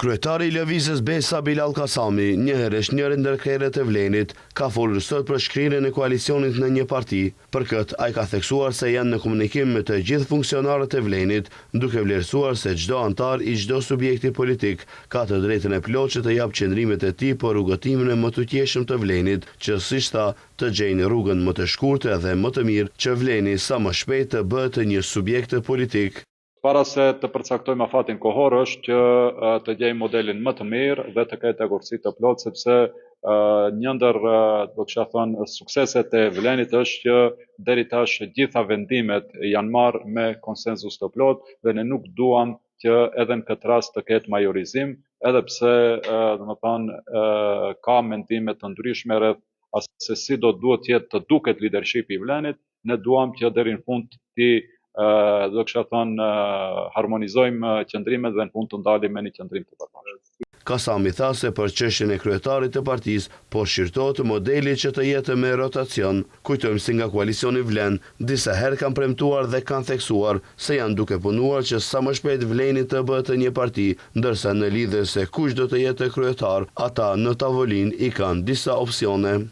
Kryetari i Lëvizjes Besa Bilal Kasami, njëherësh njëri ndër krerët e Vlenit, ka folur sot për shkrirjen e koalicionit në një parti. Për këtë, ai ka theksuar se janë në komunikim me të gjithë funksionarët e Vlenit, duke vlerësuar se çdo antar i çdo subjekti politik ka të drejtën e plotë që të japë qëndrimet e tij për rrugëtimin e më të qeshëm të Vlenit, që siç tha, të gjejnë rrugën më të shkurtër dhe më të mirë që Vleni sa më shpejt të bëhet një subjekt politik. Para se të përcaktojmë afatin kohor është që të gjejmë modelin më të mirë dhe të ketë agorësi të plotë, sepse një ndër do të thënë sukseset e Vlenit është që deri tash gjitha vendimet janë marrë me konsenzus të plotë dhe ne nuk duam që edhe në këtë rast të ketë majorizim, edhe pse ka mendime të ndryshme rreth se si duhet jetë të duket leadershipi i Vlenit. Ne duam që deri në fund do kësha thënë harmonizojmë qëndrimet dhe në fund të ndalim me një qëndrim të bashkë. Kasami tha se për çështjen e kryetarit të partisë po shqyrtohet modeli që të jetë me rotacion. Kujtojmë si nga koalicioni Vlen, disa herë kanë premtuar dhe kanë theksuar se janë duke punuar që sa më shpejt Vleni të bëhet një parti, ndërsa në lidhje se kush do të jetë kryetar, ata në tavolinë i kanë disa opsione.